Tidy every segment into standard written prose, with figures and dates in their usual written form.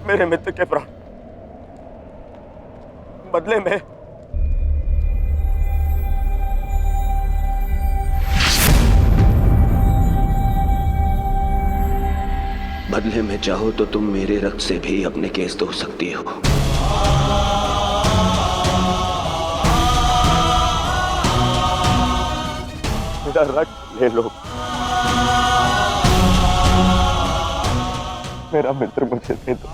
मेरे मित्र के प्राण बदले में चाहो तो तुम मेरे रक्त से भी अपने केस धो सकती हो। मेरा रक्त ले लो। मेरा मित्र मुझे दे दो।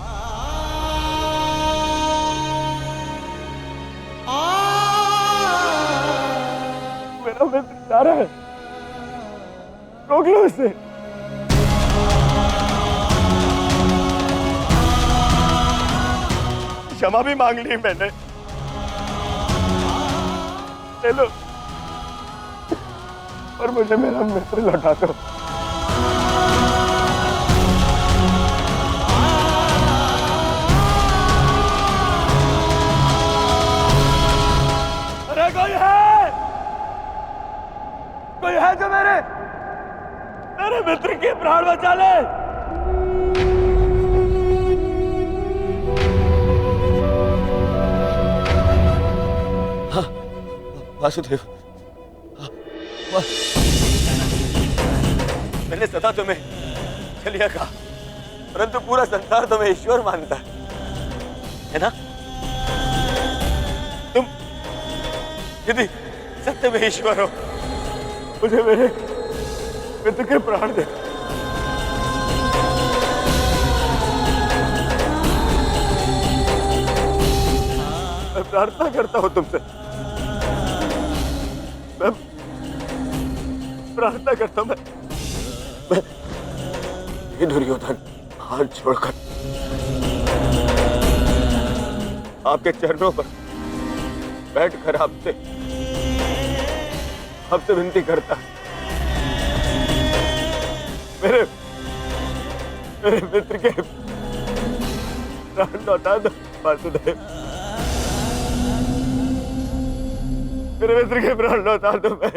मेरा मित्र जा रहा है, रोक लो इसे। क्षमा भी मांग ली मैंने, ले लो, और मुझे मेरा मित्र लौटा दो। अरे कोई है जो मेरे मित्र के प्राण बचा ले। वासुदेव, मैंने सदा तुम्हें चलिया कहा, परंतु पूरा संसार तुम्हें ईश्वर मानता है ना? तुम यदि सत्य में ईश्वर हो, मुझे मेरे मित्र के प्राण दे। मैं प्रार्थना करता हूं तुमसे, मैं प्रार्थना करता हूं, मैं हे दुर्योधन, हाथ छोड़कर आपके चरणों पर बैठकर आपसे विनती करता, मेरे मित्र के प्राण लौटा दो वासुदेव। मेरे मित्र के प्राण लौटा दो। मैं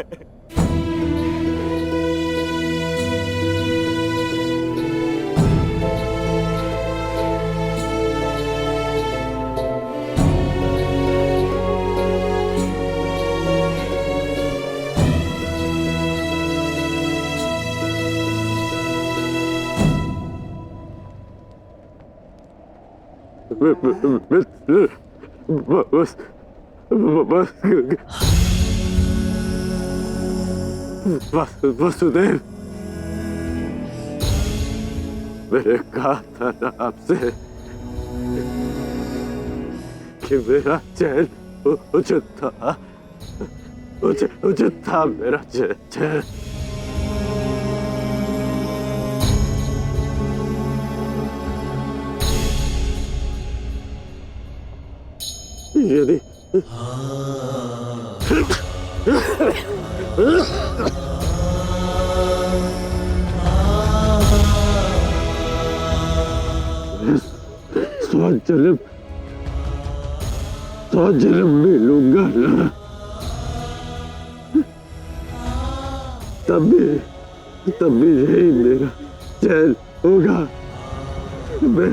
वासुदेव, मैंने कहा था ना आपसे कि मेरा चैन उचित था मेरा चैन। यदि स्वजन्म मिलूंगा ना, तभी यही मेरा चैन होगा। मैं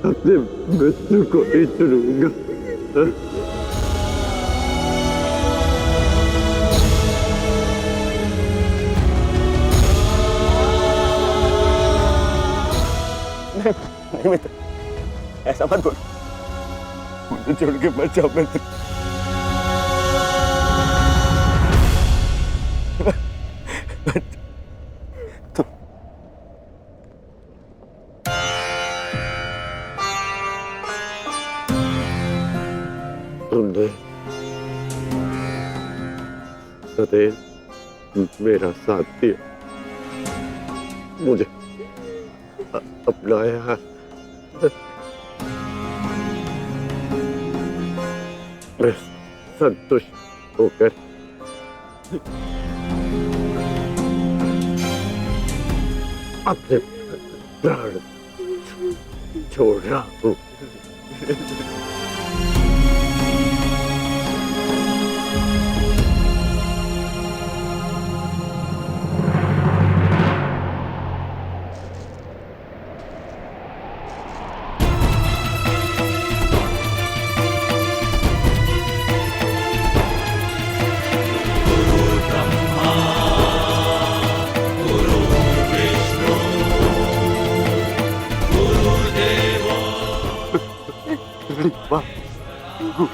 अपने मित्र को ही चुनूंगा। नहीं मित्र, ऐसा मत बोलो, मुझे छोड़ के मत जाओ मित्र। तुमने सदैव मेरा साथ दिया, मुझे अपनाया। मैं संतुष्ट होकर अपने प्राण छोड़ रहा हूँ।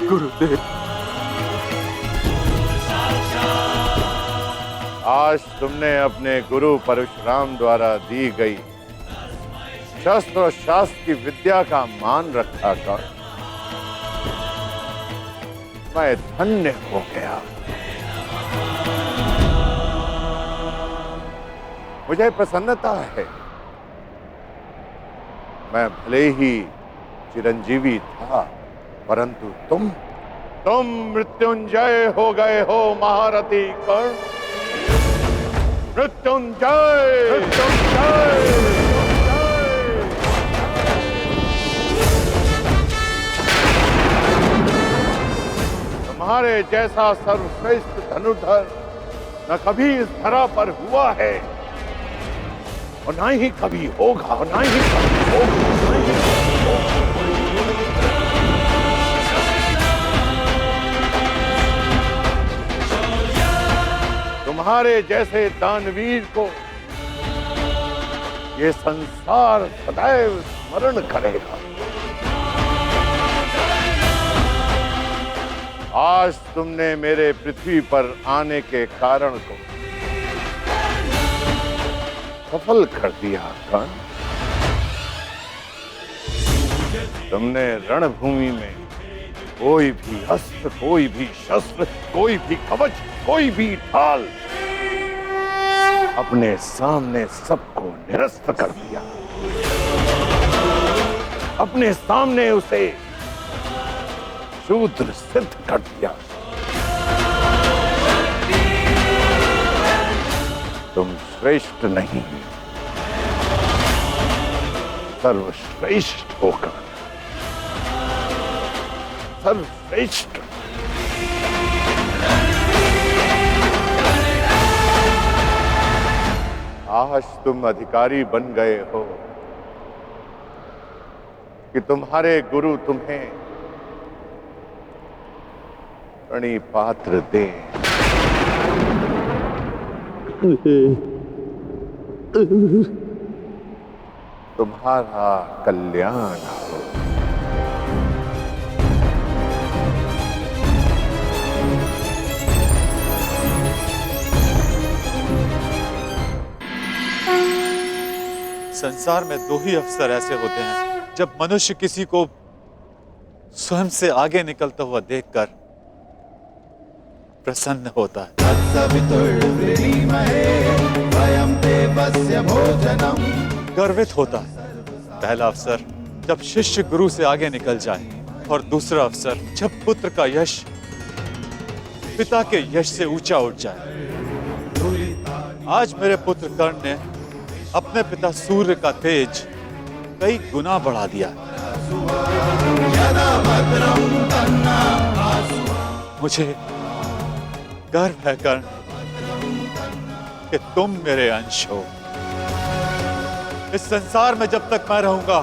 गुरुदेव। आज तुमने अपने गुरु परशुराम द्वारा दी गई शस्त्र और शास्त्र की विद्या का मान रखा कर मैं धन्य हो गया। मुझे प्रसन्नता है। मैं भले ही चिरंजीवी था, परंतु तुम मृत्युंजय हो गए हो महारथी कर्ण। मृत्युंजय मृत्युंजय। तुम्हारे जैसा सर्वश्रेष्ठ धनुर्धर न कभी इस धरा पर हुआ है और ना ही कभी होगा, और ना ही कभी होगा, ना ही कभी होगा। तुम्हारे जैसे दानवीर को ये संसार सदैव स्मरण करेगा। आज तुमने मेरे पृथ्वी पर आने के कारण को सफल कर दिया कर्ण। तुमने रणभूमि में कोई भी अस्त्र, कोई भी शस्त्र, कोई भी कवच, कोई भी ढाल अपने सामने सबको निरस्त कर दिया। अपने सामने उसे शूद्र सिद्ध कर दिया। तुम श्रेष्ठ नहीं, सर्वश्रेष्ठ होकर सर्वश्रेष्ठ। आज तुम अधिकारी बन गए हो कि तुम्हारे गुरु तुम्हें प्रणिपात्र दे। तुम्हारा कल्याण हो। संसार में दो ही अवसर ऐसे होते हैं जब मनुष्य किसी को स्वयं से आगे निकलता हुआ देखकर प्रसन्न होता है। गर्वित होता है। पहला अवसर जब शिष्य गुरु से आगे निकल जाए, और दूसरा अवसर जब पुत्र का यश पिता के यश से ऊंचा उठ जाए। आज मेरे पुत्र कर्ण ने अपने पिता सूर्य का तेज कई गुना बढ़ा दिया। मुझे गर्व है कर्ण कि तुम मेरे अंश हो। इस संसार में जब तक मैं रहूंगा,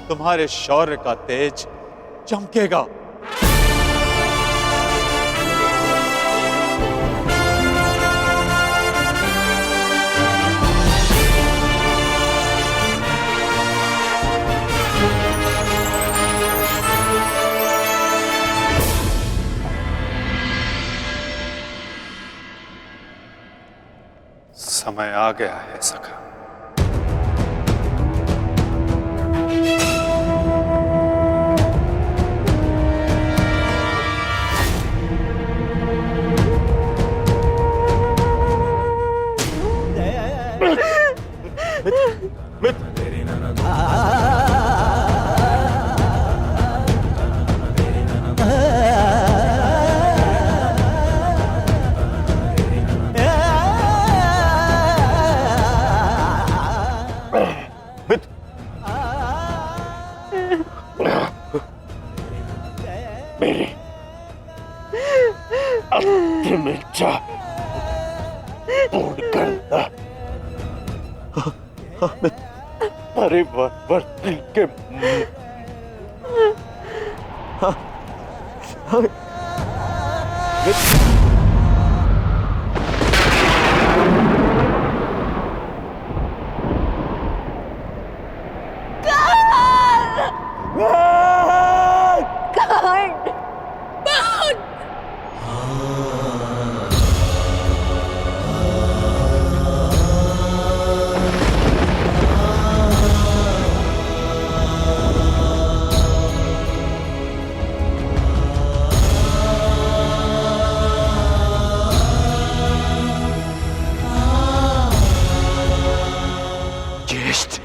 तुम्हारे शौर्य का तेज चमकेगा। समय आ गया है सखा। मेरी अंतिम इच्छा पूर्ण करना। परिवर्तन के कर्ण! ज्येष्ठ,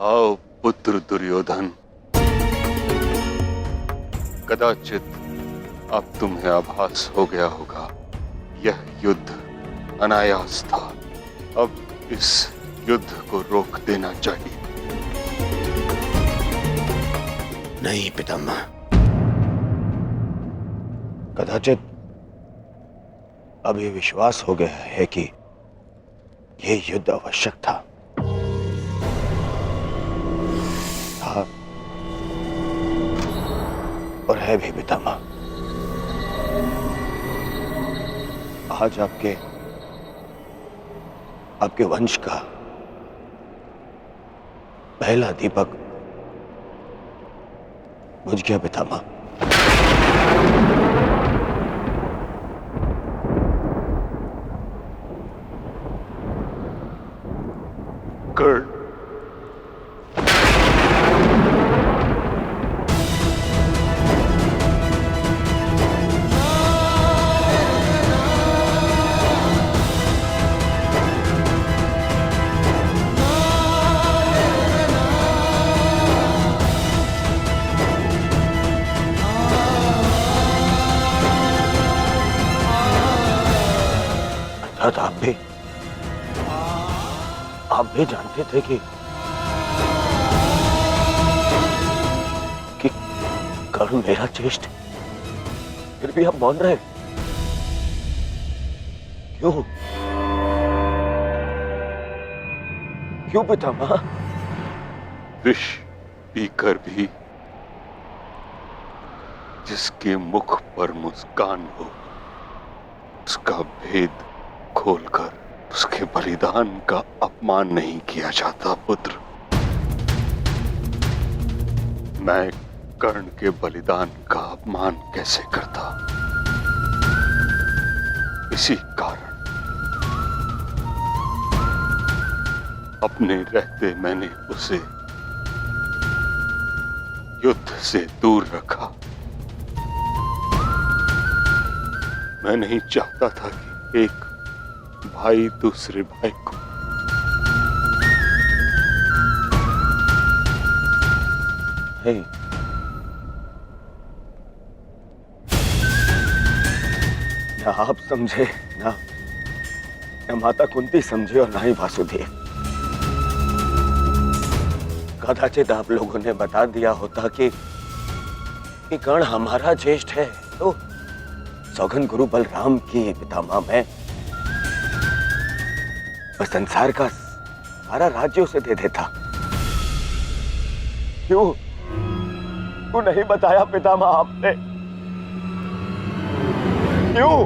आओ पुत्र दुर्योधन, कदाचित अब तुम्हें आभास हो गया होगा, यह युद्ध अनायास था। अब इस युद्ध को रोक देना चाहिए। नहीं पितामह, कदाचित अब ये विश्वास हो गया है कि यह युद्ध आवश्यक था। और है भी पितामह। आज आपके वंश का पहला दीपक बुझ गया पितामह। कर्ण, अर्थात आप भी जानते थे कि कर्ण मेरा ज्येष्ठ, फिर भी आप मौन रहे। क्यों पितामह? विष पीकर भी जिसके मुख पर मुस्कान हो, उसका भेद खोलकर उसके बलिदान का अपमान नहीं किया जाता पुत्र। मैं कर्ण के बलिदान का अपमान कैसे करता? इसी कारण अपने रहते मैंने उसे युद्ध से दूर रखा। मैं नहीं चाहता था कि एक भाई दूसरे भाई को नहीं, ना आप समझे, ना माता कुंती समझे और ना ही वासुदेव। कदाचित आप लोगों ने बता दिया होता कि कर्ण हमारा ज्येष्ठ है, तो सौगन गुरु बलराम की पितामह मैं संसार का सारा राज्य उसे दे देता। क्यों नहीं बताया पितामह आपने? क्यों?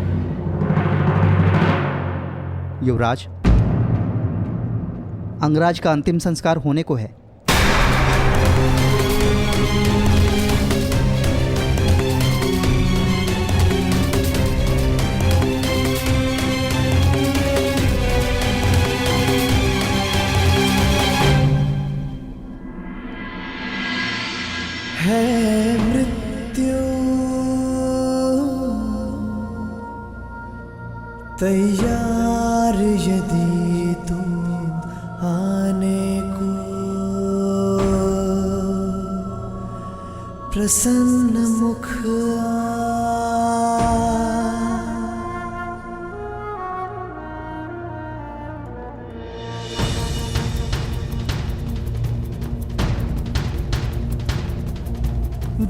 युवराज, अंगराज का अंतिम संस्कार होने को है। है मृत्यु तैयार यदि तुम आने को, प्रसन्न मुख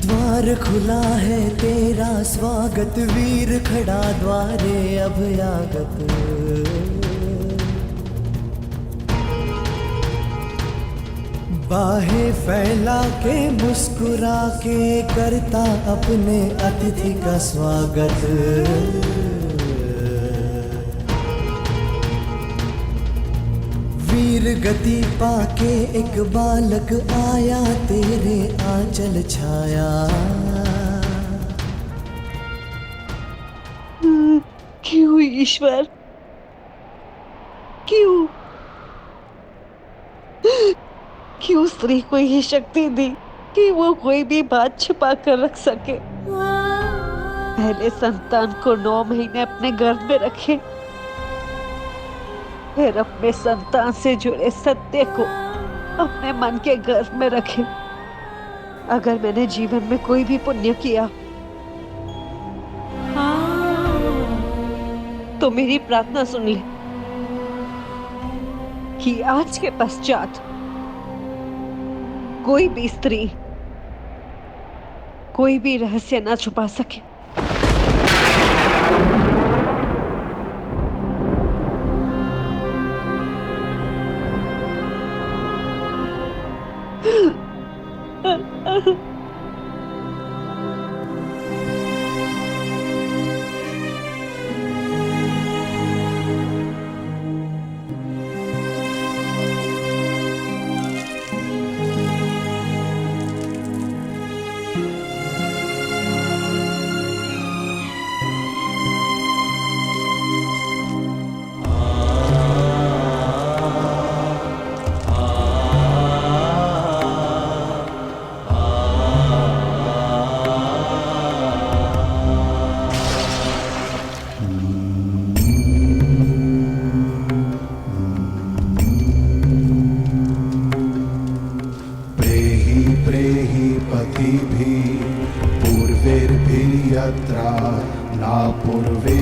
द्वार खुला है तेरा स्वागत, वीर खड़ा द्वारे अभयागत। बाहें फैला के मुस्कुरा के करता अपने अतिथि का स्वागत। वीर गति पाके एक बालक आया तेरे आंचल छाया। क्यों ईश्वर, क्यों क्यों स्त्री को ये शक्ति दी कि वो कोई भी बात छुपा कर रख सके? पहले संतान को 9 महीने अपने गर्भ में रखे, फिर अपने संतान से जुड़े सत्य को अपने मन के गर्भ में रखे। अगर मैंने जीवन में कोई भी पुण्य किया तो मेरी प्रार्थना सुन ले कि आज के पश्चात कोई भी स्त्री कोई भी रहस्य ना छुपा सके। पूर्वे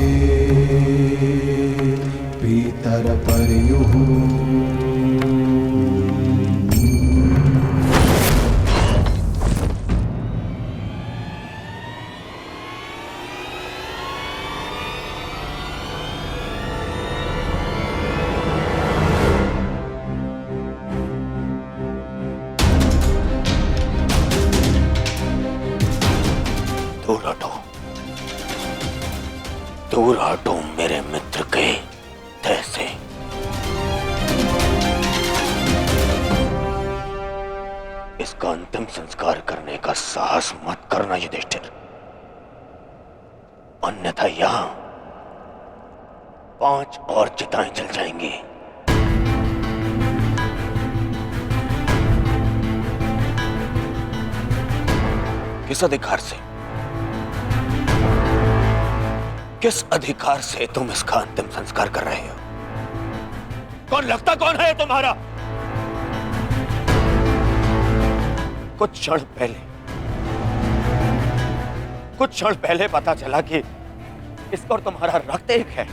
पीतर पर्युः दूर हटो मेरे मित्र के तह से। इसका अंतिम संस्कार करने का साहस मत करना युधिष्ठिर, अन्यथा यहां 5 और चिताएं जल जाएंगी। किस अधिकार से, किस अधिकार से तुम इसका अंतिम संस्कार कर रहे हो? कौन लगता कौन है तुम्हारा? कुछ क्षण पहले पता चला कि इसका और तुम्हारा रक्त एक है,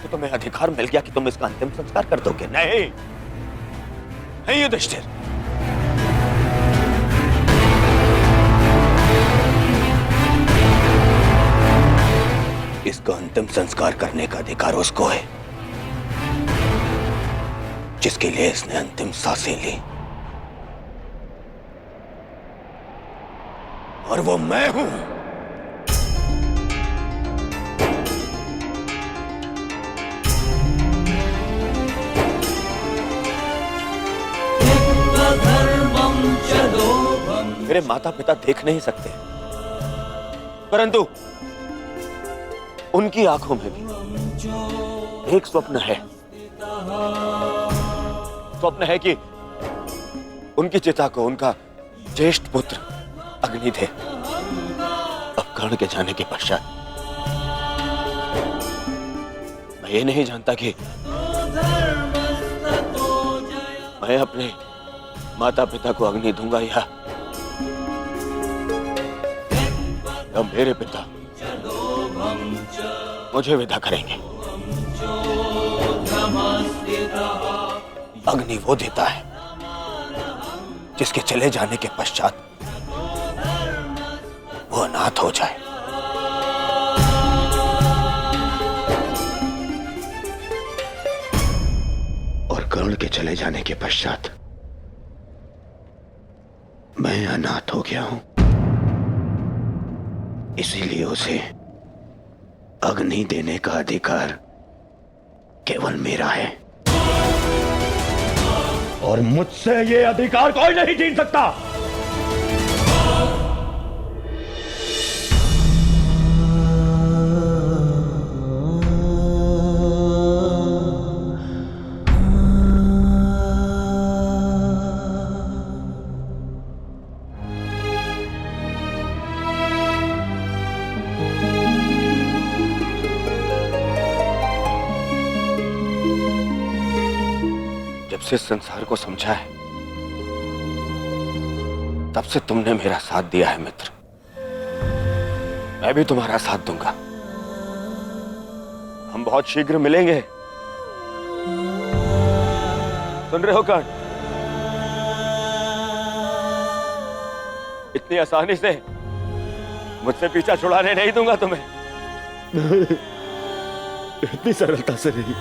तो तुम्हें अधिकार मिल गया कि तुम इसका अंतिम संस्कार कर दोगे। नहीं नहीं युधिष्ठिर, इसका अंतिम संस्कार करने का अधिकार उसको है जिसके लिए इसने अंतिम सांसें ली, और वो मैं हूं। मेरे माता पिता देख नहीं सकते, परंतु उनकी आंखों में भी एक स्वप्न है। स्वप्न है कि उनकी चिता को उनका ज्येष्ठ पुत्र अग्नि थे। अब कर्ण के जाने के पश्चात मैं ये नहीं जानता कि मैं अपने माता पिता को अग्नि दूंगा या मेरे पिता मुझे विदा करेंगे। अग्नि वो देता है जिसके चले जाने के पश्चात वो अनाथ हो जाए। और कर्ण के चले जाने के पश्चात मैं अनाथ हो गया हूं, इसीलिए उसे अग्नि देने का अधिकार केवल मेरा है, और मुझसे ये अधिकार कोई नहीं छीन सकता। से संसार को समझा है तब से तुमने मेरा साथ दिया है मित्र, मैं भी तुम्हारा साथ दूंगा। हम बहुत शीघ्र मिलेंगे, सुन रहे हो कर्ण? इतनी आसानी से मुझसे पीछा छुड़ाने नहीं दूंगा तुम्हें। इतनी सरलता से नहीं।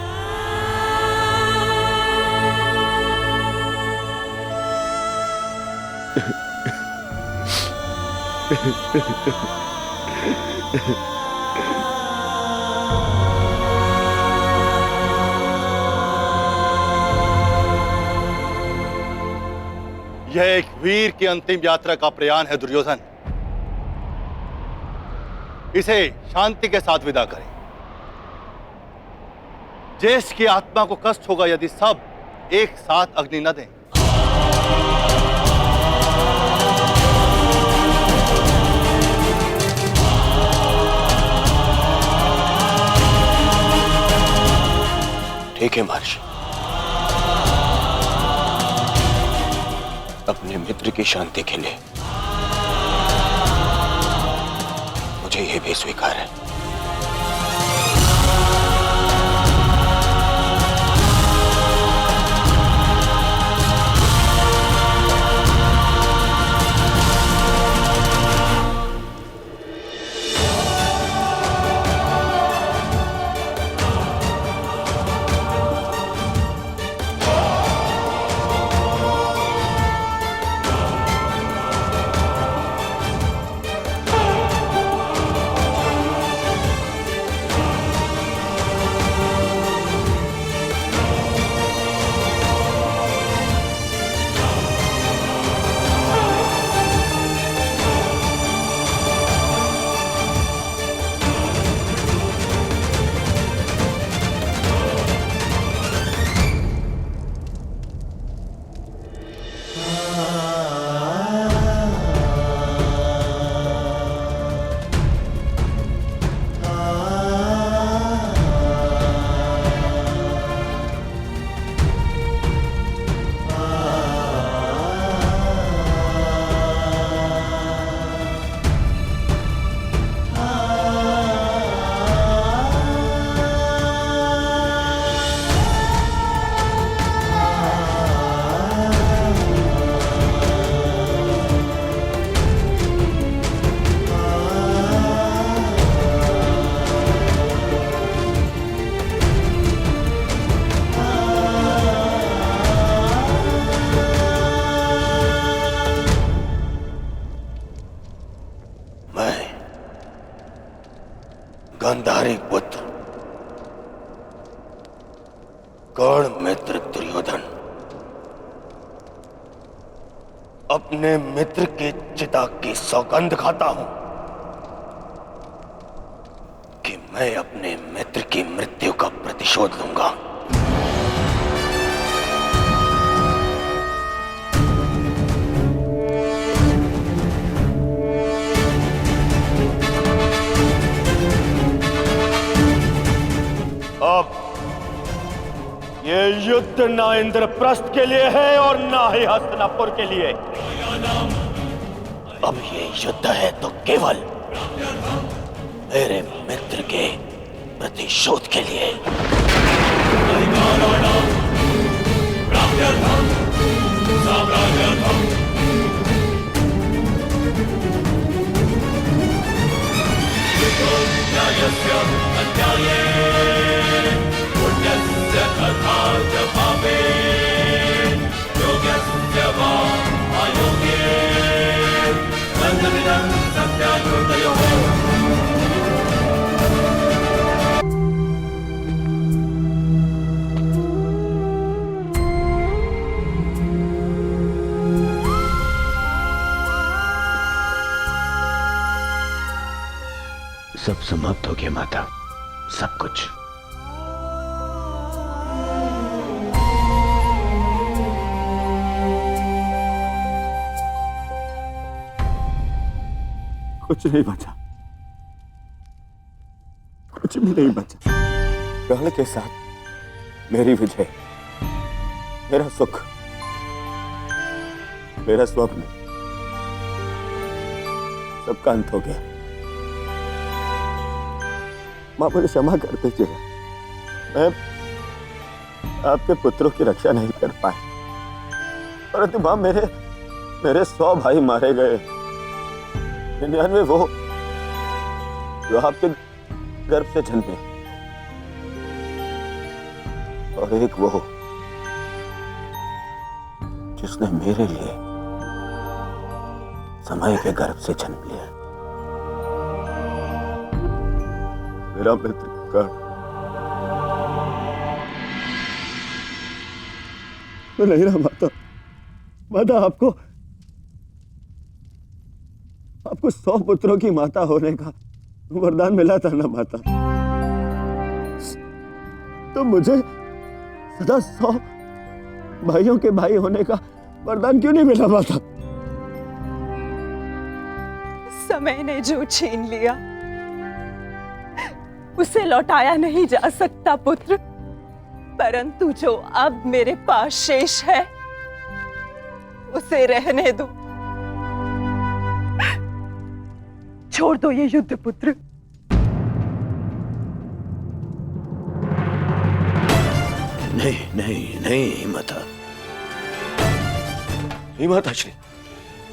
यह एक वीर की अंतिम यात्रा का प्रयाण है दुर्योधन, इसे शांति के साथ विदा करें। ज्येष्ठ की आत्मा को कष्ट होगा यदि सब एक साथ अग्नि न दें। ठीक है महर्षि, अपने मित्र की शांति के लिए मुझे यह भी स्वीकार है। तुम्हारे पुत्र कर्ण मित्र दुर्योधन अपने मित्र के चिता की सौगंध खाता हूं कि मैं अपने मित्र की मृत्यु का प्रतिशोध लूंगा। अब ये युद्ध ना इंद्रप्रस्थ के लिए है और ना ही हस्तिनापुर के लिए। अब ये युद्ध है तो केवल मेरे मित्र के प्रतिशोध के लिए। सब समाप्त हो गया माता, सब कुछ। कुछ नहीं बचा, कुछ भी नहीं बचा। कर्ण के साथ मेरी विजय, मेरा सुख, मेरा स्वप्न, सबका अंत हो गया। मां मुझे क्षमा कर दीजिए, मैं आपके पुत्रों की रक्षा नहीं कर पाया, परंतु मां मेरे 100 भाई मारे गए, 99 वो जो आपके गर्भ से जन्मे, और एक वो जिसने मेरे लिए समय के गर्भ से जन्म लिया। मेरा मित्र कर्ण, मैं नहीं रहा माता। माता आपको 100 पुत्रों की माता होने का वरदान मिला था ना माता, तो मुझे सदा 100 भाइयों के भाई होने का वरदान क्यों नहीं मिला माता? समय ने जो छीन लिया उसे लौटाया नहीं जा सकता पुत्र, परंतु जो अब मेरे पास शेष है उसे रहने दो। छोड़ दो ये युद्ध पुत्र। नहीं नहीं नहीं माता, नहीं माता श्री,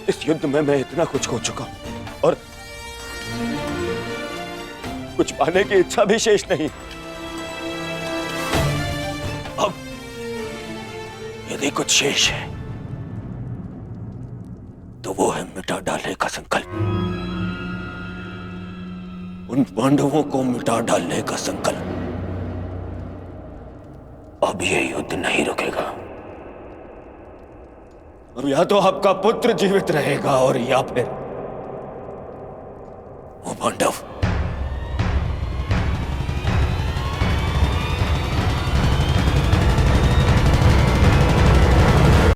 इस युद्ध में मैं इतना कुछ खो चुका हूं और कुछ पाने की इच्छा भी शेष नहीं। अब यदि कुछ शेष है तो वो है मिटा डालने का संकल्प, उन पांडवों को मिटा डालने का संकल्प। अब ये युद्ध नहीं रुकेगा। अब या तो आपका पुत्र जीवित रहेगा और या फिर वो पांडव।